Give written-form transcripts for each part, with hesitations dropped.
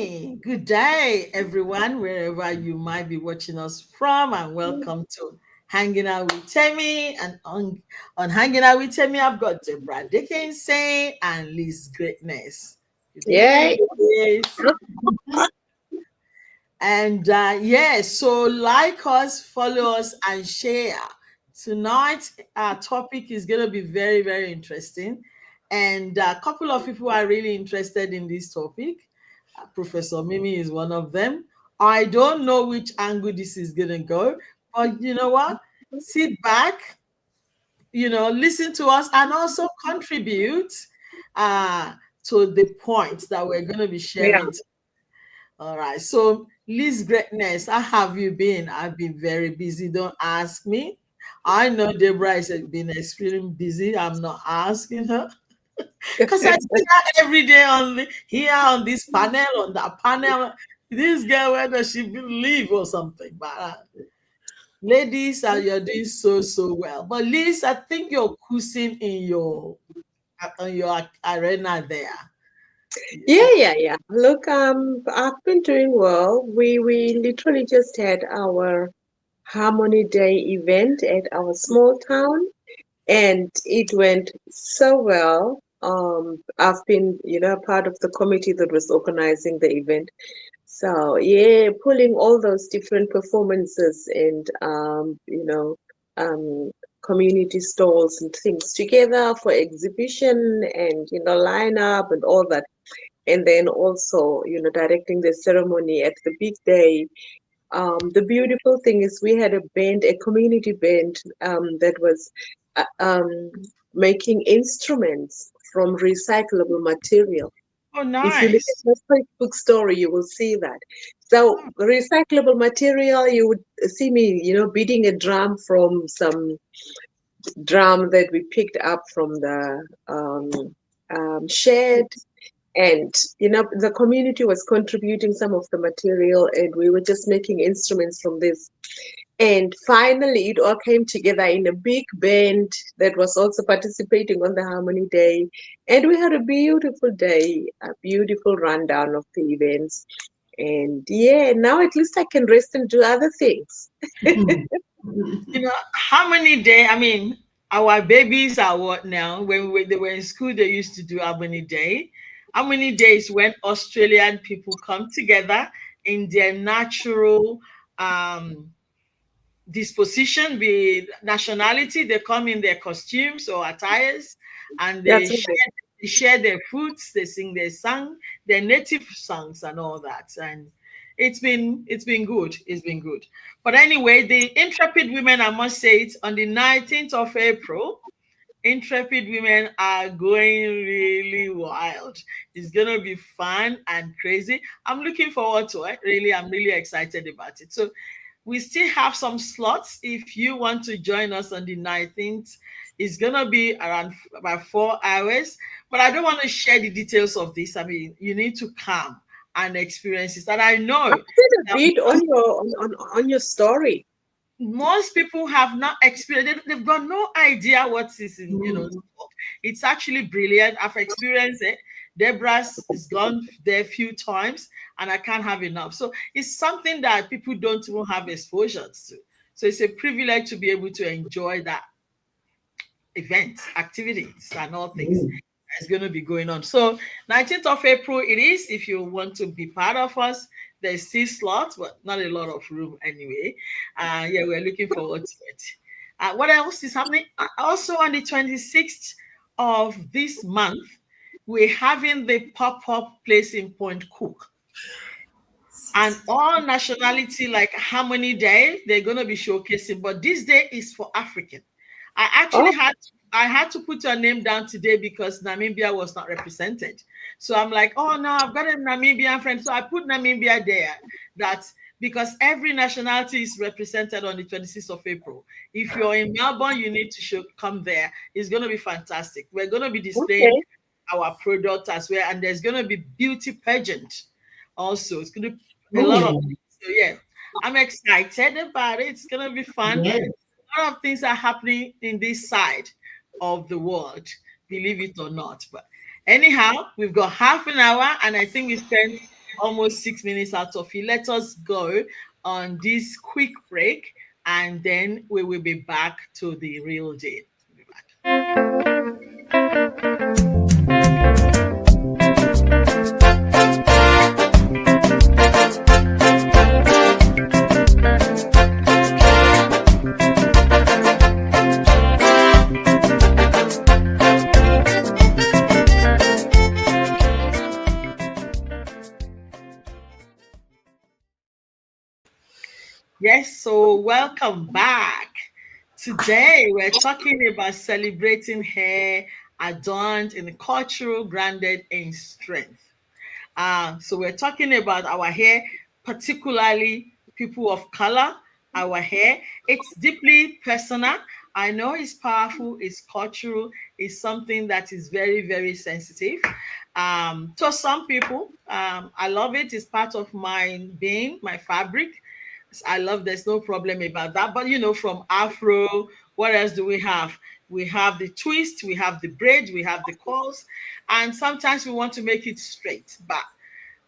Temi. Good day, everyone, wherever you might be watching us from, and welcome to Hanging Out with Temi. And on Hanging Out with Temi, I've got Deborah Dickinson and Liz Greatness. Good evening, Yay. ladies. And so like us, follow us, and share. Tonight, our topic is going to be very, very interesting. And a couple of people are really interested in this topic. Professor Mimi is one of them. I don't know which angle this is going to go, but you know what? Sit back, listen to us, and also contribute uh, to the points that we're going to be Yeah. sharing. All right. So, Liz Greatness, how have you been? I've been very busy. Don't ask me. I know Deborah has been extremely busy. I'm not asking her because I see her every day here on this panel, on that panel. This girl, where does she live or something? But ladies, you're doing so well. But Liz, I think you're cruising in your on your arena there. Yeah. Look, I've been doing well. We literally just had our Harmony Day event at our small town, and it went so well. I've been, part of the committee that was organizing the event. So yeah, pulling all those different performances and um, community stalls and things together for exhibition and line up and all that. And then also, directing the ceremony at the big day. The beautiful thing is we had a community band that was uh, making instruments from recyclable material. Oh, If you look at nice. my Facebook story, you will see that. So recyclable material, you would see me, beating a drum from some drum that we picked up from the shed. And, the community was contributing some of the material, and we were just making instruments from this. And finally, it all came together in a big band that was also participating on the Harmony Day. And we had a beautiful day, a beautiful rundown of the events. And yeah, now at least I can rest and do other things. How many days? I mean, our babies are what now? When they were in school, they used to do how many day? How many days when Australian people come together in their natural um, disposition, be nationality, they come in their costumes or attires, and That's right. they share their foods, they sing their song, their native songs and all that. And it's been good. It's been good. But anyway, the intrepid women, I must say it, on the 19th of April, intrepid women are going really wild. It's gonna be fun and crazy. I'm looking forward to it. Really, I'm really excited about it. So we still have some slots if you want to join us on the 19th. It's gonna be around about 4 hours, but I don't want to share the details of this. I mean, you need to come and experience it. And I I know did a that bit on your story. most people have not experienced, they've got no idea what is in, it's actually brilliant. I've experienced it. Deborah's has gone there a few times and I can't have enough. So it's something that people don't even have exposure to. So it's a privilege to be able to enjoy that event, activities, and all things that's going to be going on. So 19th of April it is. If you want to be part of us, there's still slots, but not a lot of room anyway. Yeah, we're looking forward to it. What else is happening? Also on the 26th of this month, we're having the pop-up place in Point Cook. And all nationality like Harmony Day, they're going to be showcasing, but this day is for African. I Oh, actually had to put your name down today because Namibia was not represented. So I'm like, oh no, I've got a Namibian friend. So I put Namibia there. That because every nationality is represented on the 26th of April. If you're in Melbourne, you need to come there. It's going to be fantastic. We're going to be displaying okay. our product as well, and there's going to be beauty pageant also. It's going to be a lot of things. So yeah, I'm excited about it. It's going to be fun. A lot of things are happening in this side of the world, believe it or not. But anyhow, we've got half an hour, and I think we spent almost 6 minutes out of it. Let us go on this quick break, and then we will be back to the real deal. We'll be back. Yes, so welcome back. Today we're talking about celebrating hair adorned in cultural, grounded in strength. So we're talking about our hair, particularly people of color, our hair. It's deeply personal. I know it's powerful, it's cultural, it's something that is very, very sensitive. To some people, I love it. It's part of my being, my fabric. I love, there's no problem about that. But from Afro, what else do we have? We have the twist, we have the braids, we have the curls, and sometimes we want to make it straight. But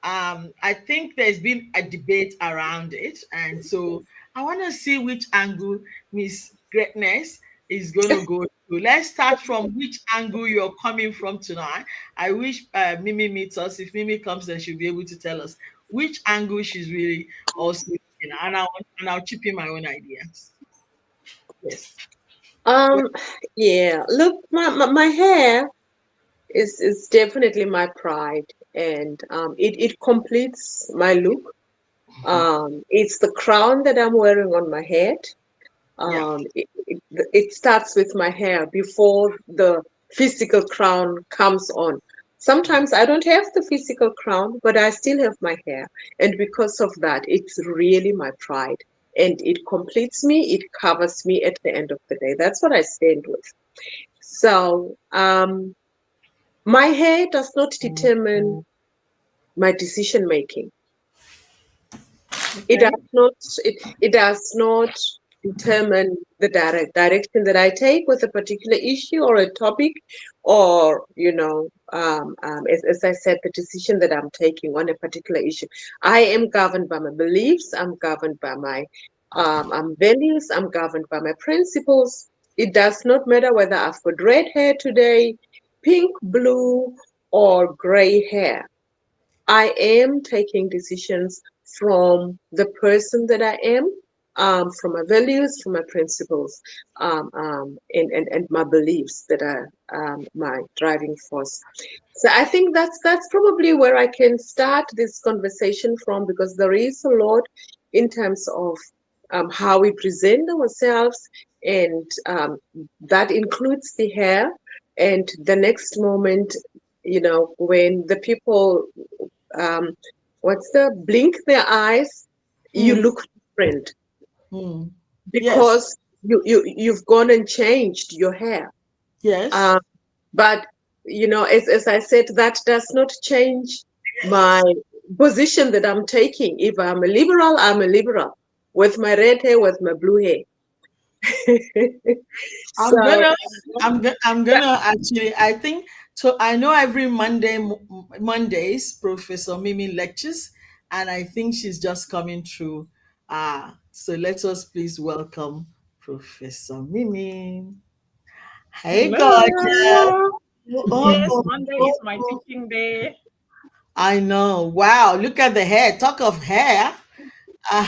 I think there's been a debate around it. And so I want to see which angle Miss Greatness is going to go to. Let's start from which angle you're coming from tonight. I wish Mimi meets us. If Mimi comes, then she'll be able to tell us which angle she's really also looking at. And I'll chip in my own ideas. Yes. Well, Um, yeah, look, my hair is definitely my pride, and it completes my look. It's the crown that I'm wearing on my head. yeah. It starts with my hair before the physical crown comes on. Sometimes I don't have the physical crown, but I still have my hair. And because of that, it's really my pride. And it completes me, it covers me at the end of the day. That's what I stand with. So, my hair does not determine my decision making. It Okay. does not it does not determine the direction that I take with a particular issue or a topic, or as I said, the decision that I'm taking on a particular issue. I am governed by my beliefs. I'm governed by my values. I'm governed by my principles. It does not matter whether I've got red hair today, pink, blue, or gray hair. I am taking decisions from the person that I am, from my values, from my principles, and my beliefs that are my driving force. So I think that's probably where I can start this conversation from, because there is a lot in terms of how we present ourselves, and that includes the hair. And the next moment, when the people um, what's the blink their eyes, you Mm, look different mm. Yes. because you've gone and changed your hair. Yes. Um, but as I said, that does not change my position that I'm taking. If I'm a liberal, I'm a liberal with my red hair, with my blue hair. I'm So gonna, I'm gonna actually. I think so. I know every Mondays, Professor Mimi lectures, and I think she's just coming through. So let us please welcome Professor Mimi. Hey, gorgeous. Hello. Oh, Yes, oh, Monday oh, is my oh. teaching day. I know. Wow, look at the hair. Talk of hair. Uh,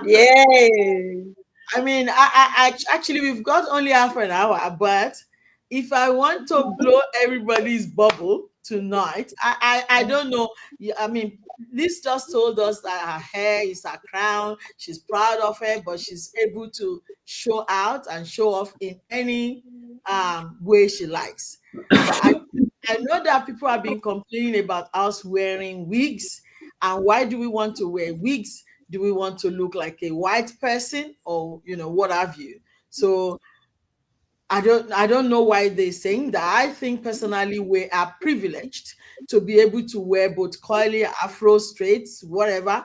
yay. I mean, actually, we've got only half an hour, but if I want to blow everybody's bubble tonight, I don't know. I mean, this just told us that her hair is her crown. She's proud of it, but she's able to show out and show off in any way she likes. But I know that people have been complaining about us wearing wigs. And why do we want to wear wigs? Do we want to look like a white person, or what have you? So I don't know why they're saying that. I think personally we are privileged to be able to wear both curly, afro, straights, whatever.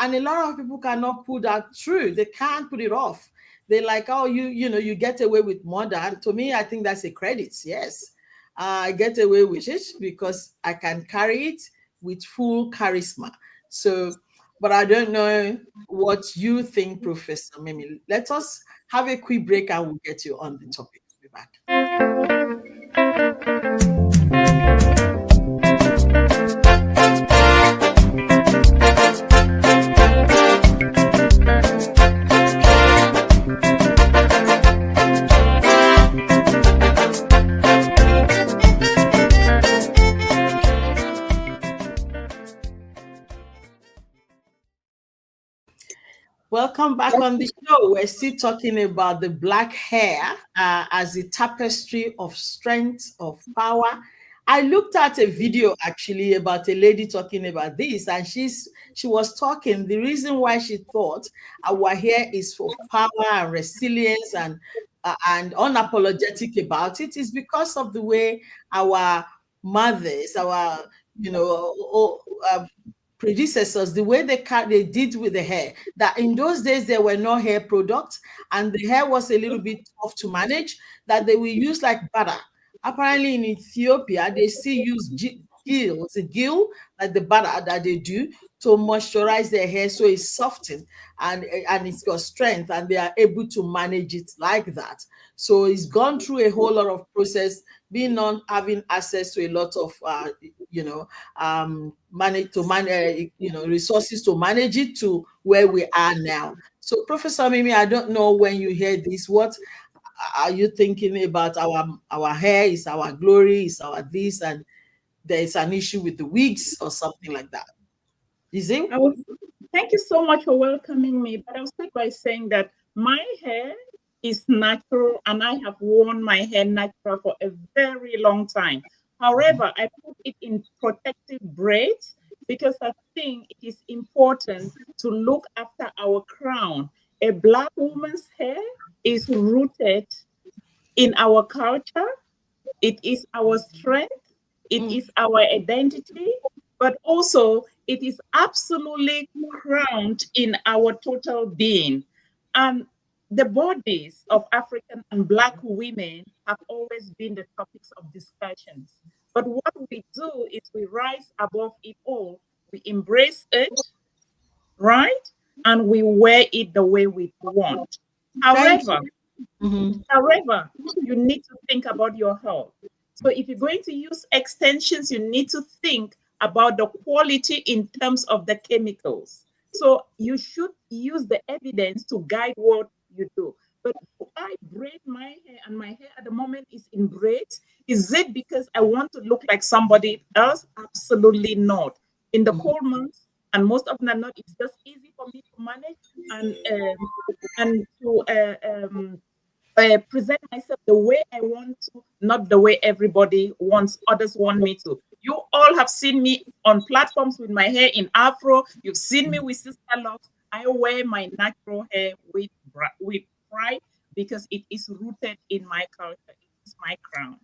And a lot of people cannot put that through. They can't put it off. They're like, oh, you get away with murder. To me, I think that's a credit. Yes, I get away with it because I can carry it with full charisma. So, but I don't know what you think, Professor Mimi. Let us have a quick break and we'll get you on the topic. We'll be back. Welcome back on the show. We're still talking about the black hair as a tapestry of strength, of power. I looked at a video actually about a lady talking about this, and she was talking. The reason why she thought our hair is for power and resilience and unapologetic about it is because of the way our mothers, our you know, predecessors, the way they did with the hair, that in those days there were no hair products and the hair was a little bit tough to manage, that they will use like butter. Apparently in Ethiopia they still use gill, like the butter that they do to moisturize their hair so it's softened and it's got strength and they are able to manage it like that. So it's gone through a whole lot of process, being not having access to a lot of resources to manage it to where we are now. So Professor Mimi, I don't know, when you hear this, what are you thinking about? Our hair is our glory, is our this, and there is an issue with the wigs or something like that. Is it? I was, Thank you so much for welcoming me. But I'll start by saying that my hair is natural and I have worn my hair natural for a very long time. However, I put it in protective braids because I think it is important to look after our crown. A Black woman's hair is rooted in our culture, it is our strength, it is our identity, but also it is absolutely crowned in our total being. And the bodies of African and Black women have always been the topics of discussions. But what we do is we rise above it all, we embrace it, right? And we wear it the way we want. Thank However, you. Mhm. However, you need to think about your health. So if you're going to use extensions, you need to think about the quality in terms of the chemicals. So you should use the evidence to guide what you do. But do I braid my hair and my hair at the moment is in braids? Is it because I want to look like somebody else? Absolutely not. In the cold months, and most of them not, it's just easy for me to manage and to present myself the way I want to, not the way everybody wants, others want me to. You all have seen me on platforms with my hair in afro. You've seen me with sister locks. I wear my natural hair with pride because it is rooted in my culture. It is my crown.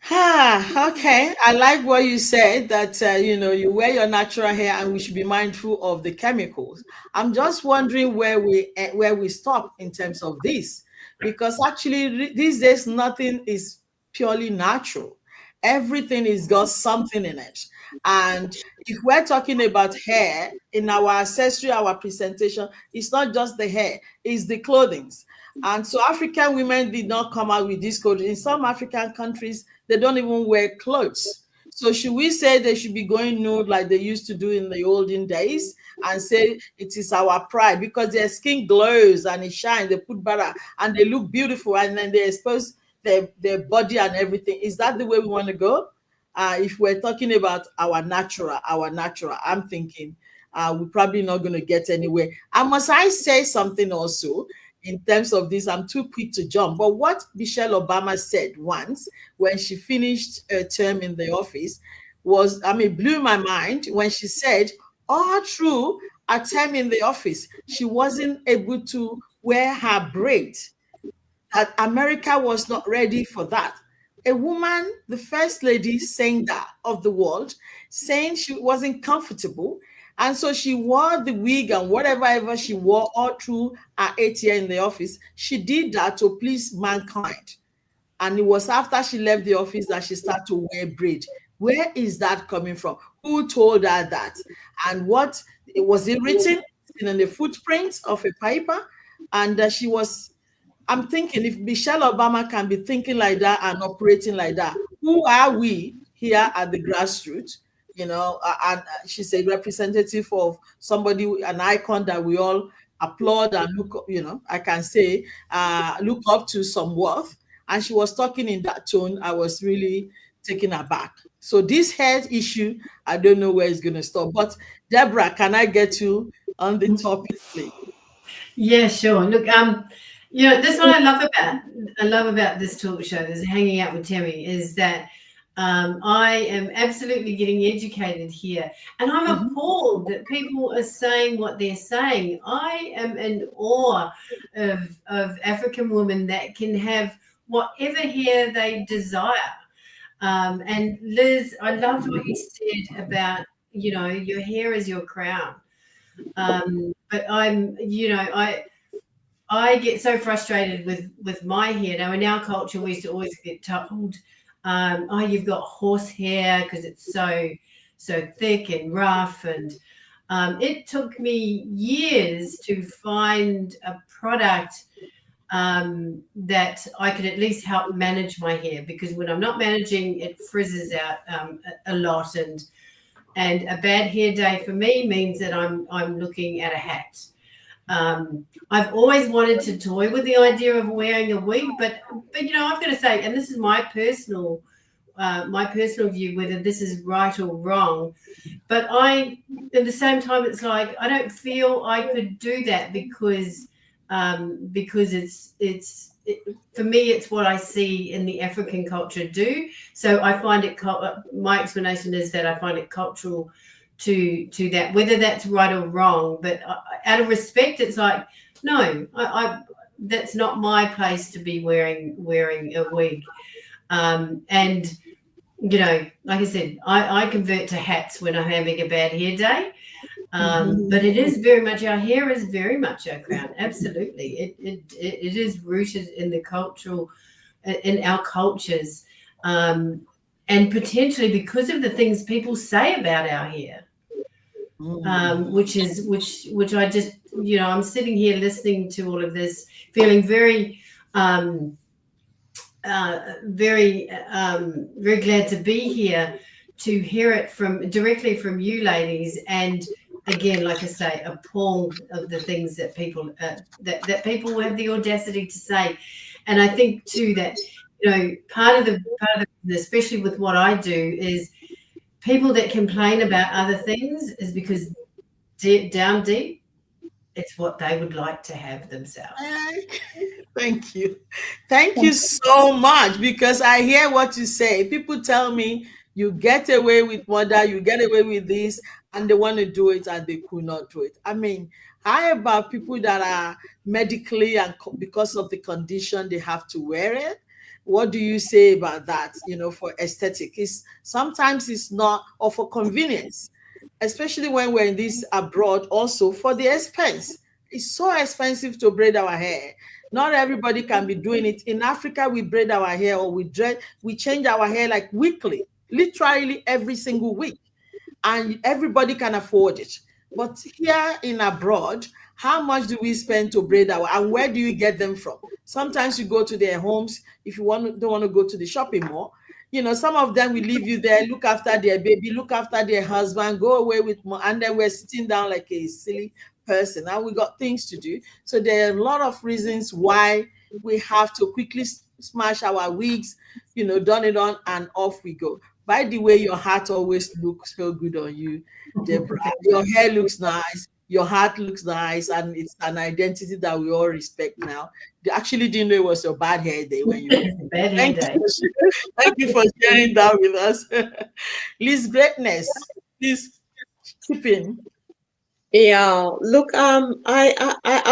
Okay. I like what you said that you wear your natural hair and we should be mindful of the chemicals. I'm just wondering where we stop in terms of this, because actually these days nothing is purely natural. Everything is got something in it. And if we're talking about hair in our accessory, our presentation, it's not just the hair, it's the clothing. And so African women did not come out with this code. In some African countries, they don't even wear clothes. So should we say they should be going nude like they used to do in the olden days and say it is our pride because their skin glows and it shines, they put butter and they look beautiful and then they expose their body and everything. Is that the way we want to go? If we're talking about our natural, I'm thinking we're probably not going to get anywhere. And must I say something also? In terms of this, I'm too quick to jump. But what Michelle Obama said once when she finished her term in the office was, blew my mind when she said, all through her term in the office, she wasn't able to wear her braid, that America was not ready for that. A woman, the first lady, saying that of the world, saying she wasn't comfortable. And so she wore the wig and whatever ever she wore all through her 8 year in the office. She did that to please mankind. And it was after she left the office that she started to wear braid. Where is that coming from? Who told her that? And what was it written in the footprints of a piper? And she was, I'm thinking if Michelle Obama can be thinking like that and operating like that, who are we here at the grassroots? And she's a representative of somebody, an icon that we all applaud and look up, I can say, look up to somewhat. And she was talking in that tone. I was really taken aback. So this health issue, I don't know where it's going to stop. But Deborah, can I get you on the topic, please? Yeah, sure. Look, this one I love about this talk show, this hanging out with Temi, is that I am absolutely getting educated here, and I'm appalled that people are saying what they're saying. I am in awe of African women that can have whatever hair they desire. And Liz, I loved what you said about, your hair is your crown. But I get so frustrated with my hair. Now, in our culture, we used to always get told, "Oh, you've got horse hair because it's so thick and rough." And it took me years to find a product that I could at least help manage my hair, because when I'm not managing, it frizzes out a lot, and a bad hair day for me means that I'm looking at a hat. I've always wanted to toy with the idea of wearing a wig, but I've got to say, and this is my personal view, whether this is right or wrong, but at the same time, it's like I don't feel I could do that because it's for me, it's what I see in the African culture do. So I find it, my explanation is that I find it cultural to that, whether that's right or wrong. But out of respect, it's like, no, I that's not my place to be wearing a wig. And like I said, I convert to hats when I'm having a bad hair day. But it is very much, our hair is very much our crown. Absolutely. It is rooted in in our cultures. And potentially because of the things people say about our hair, which I just, I'm sitting here listening to all of this, feeling very, very glad to be here to hear it directly from you ladies. And again, like I say, appalled of the things that people that people have the audacity to say. And I think too that part of the especially with what I do, is people that complain about other things is because down deep, it's what they would like to have themselves. Thank you. Thank you so much, because I hear what you say. People tell me you get away with murder, you get away with this, and they want to do it and they could not do it. I mean, how about people that are medically and because of the condition they have to wear it? What do you say about that? For aesthetic, sometimes it's not, or for convenience, especially when we're in this abroad, also for the expense. It's so expensive to braid our hair. Not everybody can be doing it. In Africa, we braid our hair, or we change our hair like weekly, literally every single week, and everybody can afford it. But here in abroad, how much do we spend to braid and where do you get them from? Sometimes you go to their homes if you don't want to go to the shopping mall. Some of them will leave you there, look after their baby, look after their husband, go away with more, and then we're sitting down like a silly person. Now we got things to do. So there are a lot of reasons why we have to quickly smash our wigs, done it on, and off we go. By the way, your hat always looks so good on you, Deborah. Your hair looks nice. Your heart looks nice, and it's an identity that we all respect now. They actually didn't know it was your bad hair day when you. Thank you for sharing that with us. Liz Greatness, please chip in. Yeah, look, I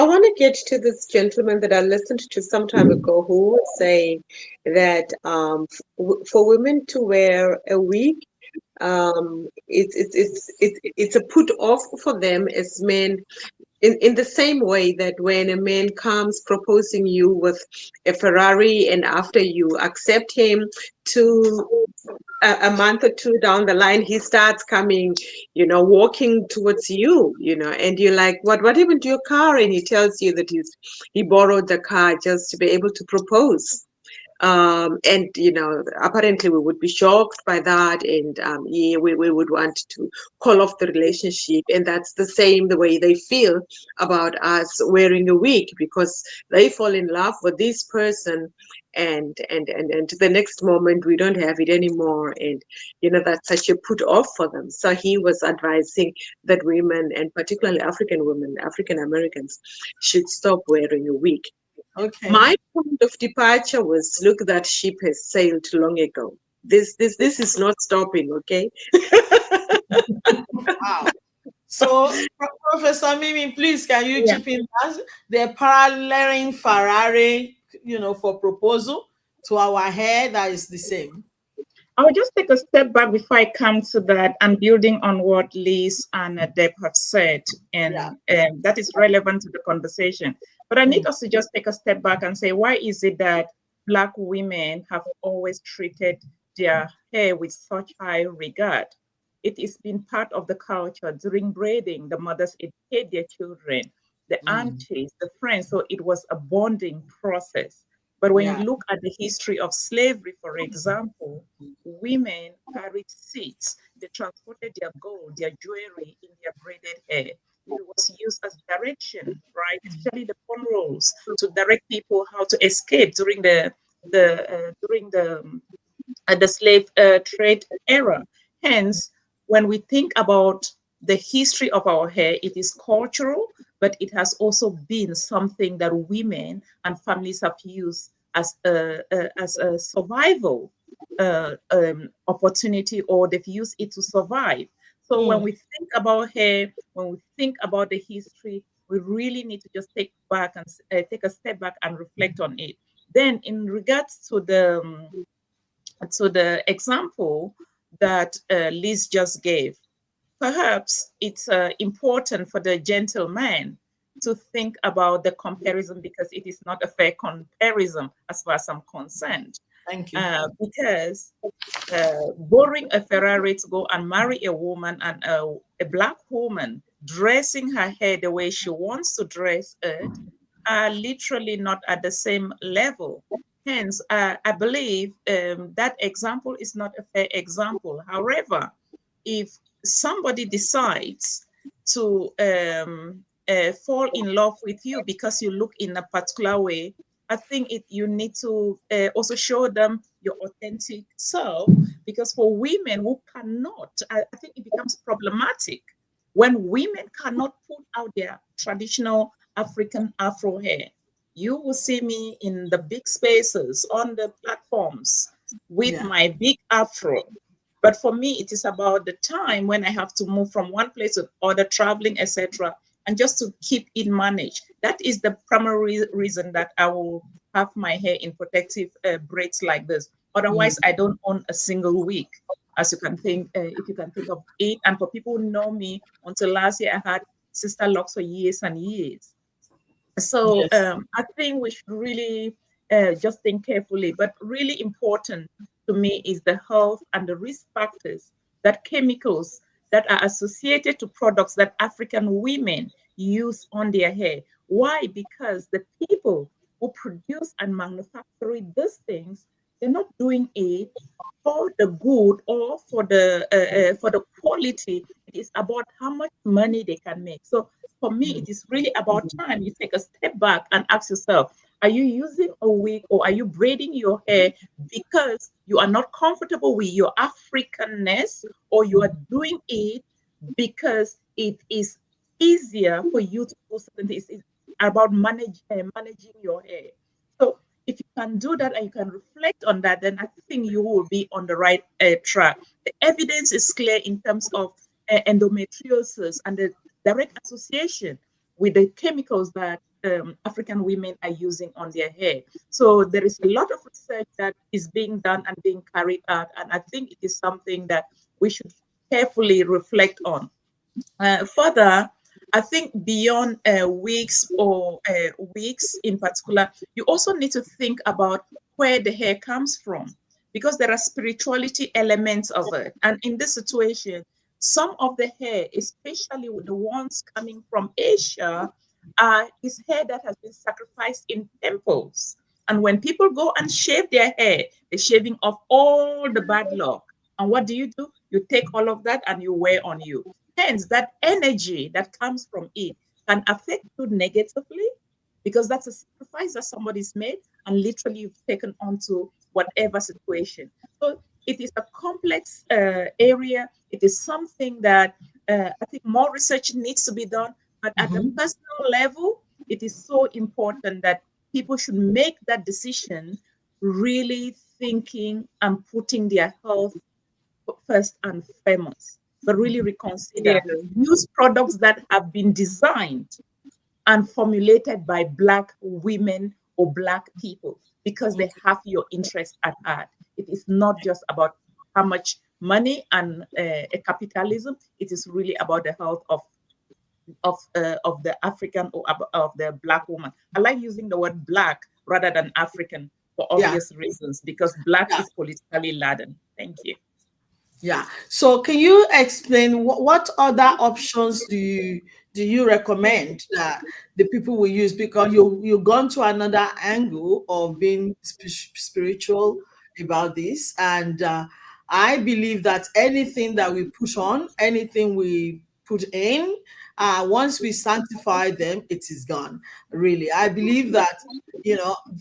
want to get to this gentleman that I listened to some time ago, who was saying that for women to wear a wig, it's a put off for them as men, in the same way that when a man comes proposing you with a Ferrari, and after you accept him to a month or two down the line, he starts coming, walking towards you, and you're like, what happened to your car? And he tells you that he borrowed the car just to be able to propose. And apparently we would be shocked by that, and yeah, we would want to call off the relationship. And that's the way they feel about us wearing a wig, because they fall in love with this person, and the next moment we don't have it anymore, and that's such a put off for them. So he was advising that women, and particularly African women, African Americans, should stop wearing a wig. Okay. My point of departure was, look, that ship has sailed long ago. This is not stopping, okay? Wow. So, Professor Mimi, please, can you Yeah. chip in that? They're paralleling Ferrari, for proposal to our hair that is the same. I will just take a step back before I come to that, and building on what Liz and Deb have said, and Yeah. that is relevant to the conversation. But I need Mm. us to just take a step back and say, why is it that Black women have always treated their hair with such high regard? It has been part of the culture. During braiding, the mothers educate their children, the Mm. aunties, the friends. So it was a bonding process. But when you Yeah. look at the history of slavery, for example, women carried seats. They transported their gold, their jewelry in their braided hair. It was used as direction, right? Especially the cornrows, to direct people how to escape during the slave trade era. Hence, when we think about the history of our hair, it is cultural, but it has also been something that women and families have used as a survival opportunity, or they've used it to survive. So when Mm. we think about hair, when we think about the history, we really need to just take a step back and reflect on it. Then, in regards to the example that Liz just gave, perhaps it's important for the gentleman to think about the comparison, because it is not a fair comparison as far as I'm concerned. Thank you. Because borrowing a Ferrari to go and marry a woman, and a Black woman dressing her hair the way she wants to dress it, are literally not at the same level. Hence, I believe that example is not a fair example. However, if somebody decides to fall in love with you because you look in a particular way, I think you need to also show them your authentic self, because for women who cannot, I think it becomes problematic when women cannot put out their traditional African Afro hair. You will see me in the big spaces on the platforms with Yeah. my big Afro. But for me, it is about the time when I have to move from one place to other, traveling, etc., and just to keep it managed. That is the primary reason that I will have my hair in protective braids like this. Mm. Otherwise, I don't own a single wig, as you can think, if you can think of it. And for people who know me, until last year, I had sister locks for years and years. So Yes. I think we should really just think carefully. But really important to me is the health and the risk factors, that chemicals that are associated to products that African women use on their hair. Why? Because the people who produce and manufacture these things, they're not doing it for the good or for the quality. It is about how much money they can make. So for me, Mm. it is really about time you take a step back and ask yourself, are you using a wig, or are you braiding your hair because you are not comfortable with your Africanness, or you are doing it because it is easier for you to do certain things? It's about managing your hair. So if you can do that and you can reflect on that, then I think you will be on the right track. The evidence is clear in terms of endometriosis and the direct association with the chemicals that African women are using on their hair. So there is a lot of research that is being done and being carried out, and I think it is something that we should carefully reflect on. Further, I think beyond weeks, or weeks in particular, you also need to think about where the hair comes from. because there are spirituality elements of it. And in this situation, some of the hair, especially with the ones coming from Asia, is hair that has been sacrificed in temples. And when people go and shave their hair, they're shaving off all the bad luck. And what do? You take all of that and you wear on you. Hence, that energy that comes from it can affect you negatively, because that's a sacrifice that somebody's made and literally you've taken onto whatever situation. So it is a complex area. It is something that I think more research needs to be done. But at a personal level, it is so important that people should make that decision, really thinking and putting their health first and foremost, but really Yeah. reconsider. Use products that have been designed and formulated by Black women or Black people, because they have your interest at heart. It is not just about how much money and a capitalism. It is really about the health of the African or of the Black woman. I like using the word Black rather than African for Yeah. obvious reasons, because Black Yeah. is politically laden. Thank you. Yeah. So can you explain what other options do you recommend that the people will use? Because you've gone to another angle of being spiritual about this, and I believe that anything that we put on, anything we put in, once we sanctify them, it is gone. Really, I believe that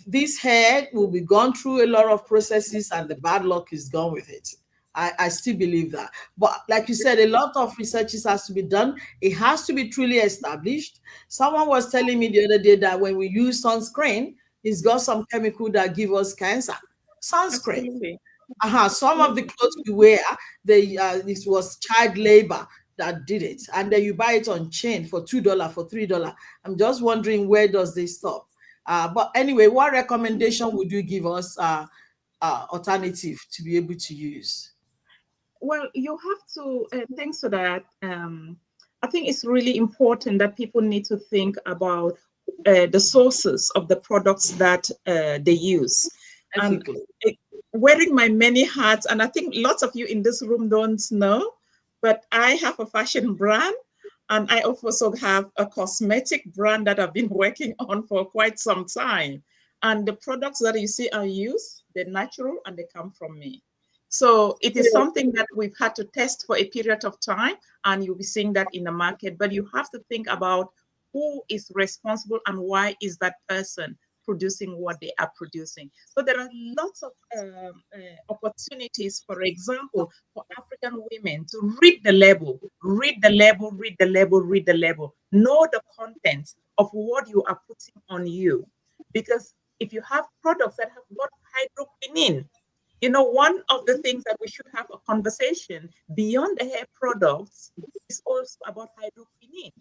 this hair will be gone through a lot of processes, and the bad luck is gone with it. I still believe that. But like you said, a lot of researches has to be done. It has to be truly established. Someone was telling me the other day that when we use sunscreen, it's got some chemical that give us cancer. Sunscreen. Absolutely. Some of the clothes we wear, this was child labor that did it. And then you buy it on chain for $2, for $3. I'm just wondering, where does this stop? But anyway, what recommendation would you give us alternative to be able to use? Well, you have to, thanks to that, I think it's really important that people need to think about the sources of the products that they use. And Ethically. wearing my many hats, and I think lots of you in this room don't know, but I have a fashion brand, and I also have a cosmetic brand that I've been working on for quite some time. And the products that you see I use, they're natural and they come from me. So it is something that we've had to test for a period of time, and you'll be seeing that in the market. But you have to think about who is responsible and why is that person producing what they are producing. So there are lots of opportunities, for example, for African women to read the label, read the label, read the label, read the label, know the contents of what you are putting on you. Because if you have products that have got hydroquinone, one of the things that we should have a conversation beyond the hair products is also about hydroquinone,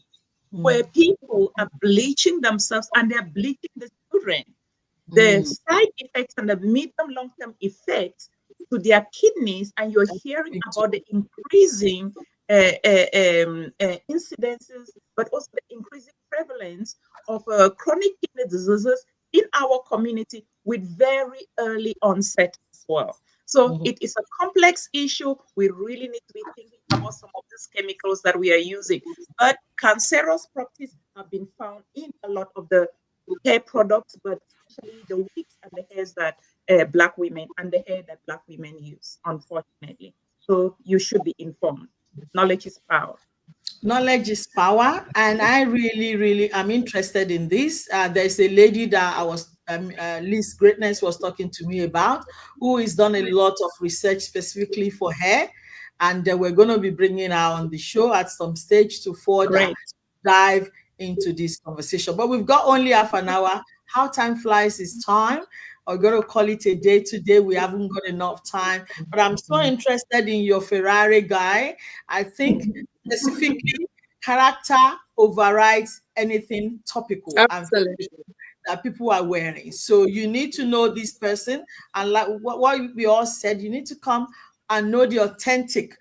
where people are bleaching themselves and they're bleaching the children. The side effects and the medium long-term effects to their kidneys, and you're hearing about the increasing incidences, but also the increasing prevalence of chronic kidney diseases in our community with very early onset as well. So it is a complex issue. We really need to be thinking about some of these chemicals that we are using. But cancerous properties have been found in a lot of the hair products, but especially the wigs and the hairs that Black women and the hair that Black women use, unfortunately. So you should be informed. Knowledge is power. Knowledge is power, and I really, really am interested in this. There's a lady that I was, Liz Greatness was talking to me about, who has done a lot of research specifically for hair, and we're going to be bringing her on the show at some stage to further Great. dive into this conversation. But we've got only half an hour. How time flies is time. We're going to call it a day today. We haven't got enough time, but I'm so interested in your Ferrari guy. I think specifically character overrides anything topical and Absolutely. that people are wearing. So you need to know this person, and like what we all said, you need to come and know the authentic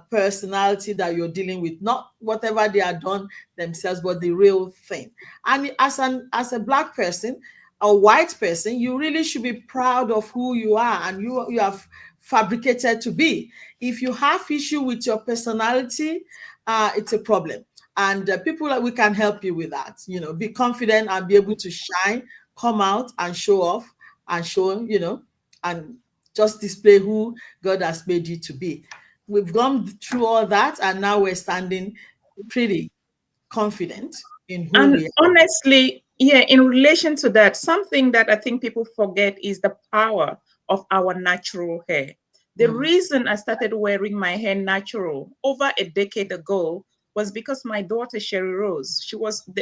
personality that you're dealing with, not whatever they are done themselves, but the real thing. And as a Black person, a white person, you really should be proud of who you are and you have fabricated to be. If you have issue with your personality, it's a problem. And people we can help you with that. Be confident and be able to shine, come out and show off and show, and just display who God has made you to be. We've gone through all that, and now we're standing pretty confident in who And we are. honestly, yeah, in relation to that, something that I think people forget is the power of our natural hair. The reason I started wearing my hair natural over a decade ago was because my daughter, Sherry Rose,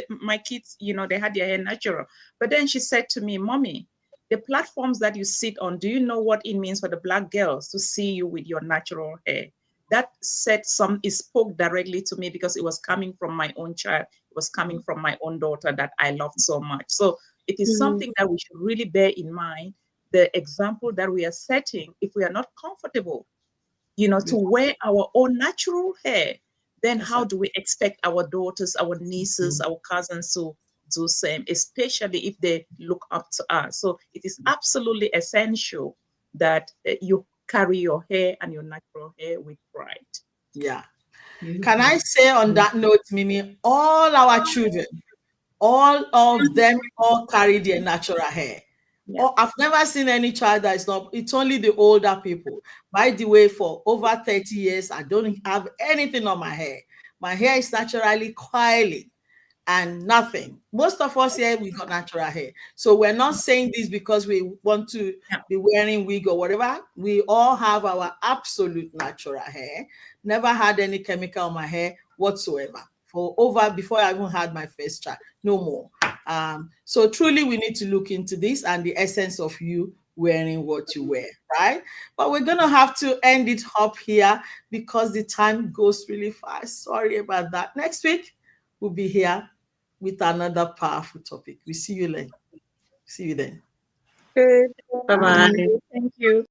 my kids, they had their hair natural. But then she said to me, Mommy, the platforms that you sit on, do you know what it means for the Black girls to see you with your natural hair? That it spoke directly to me because it was coming from my own child. It was coming from my own daughter that I loved so much. So it is something that we should really bear in mind. The example that we are setting, if we are not comfortable, to wear our own natural hair, then how do we expect our daughters, our nieces, our cousins to do same, especially if they look up to us? So it is absolutely essential that you carry your hair and your natural hair with pride. Yeah. Can I say on that note, Mimi, all our children, all of them all carry their natural hair. Yeah. Oh, I've never seen any child that is not, it's only the older people. By the way, for over 30 years, I don't have anything on my hair. My hair is naturally coily and nothing. Most of us here, we got natural hair. So we're not saying this because we want to be wearing wig or whatever. We all have our absolute natural hair. Never had any chemical on my hair whatsoever. Before I even had my first child, no more. So truly we need to look into this and the essence of you wearing what you wear, right? But we're gonna have to end it up here because the time goes really fast. Sorry about that. Next week we'll be here with another powerful topic. We see you then. See you then. Good. Bye bye. Thank you.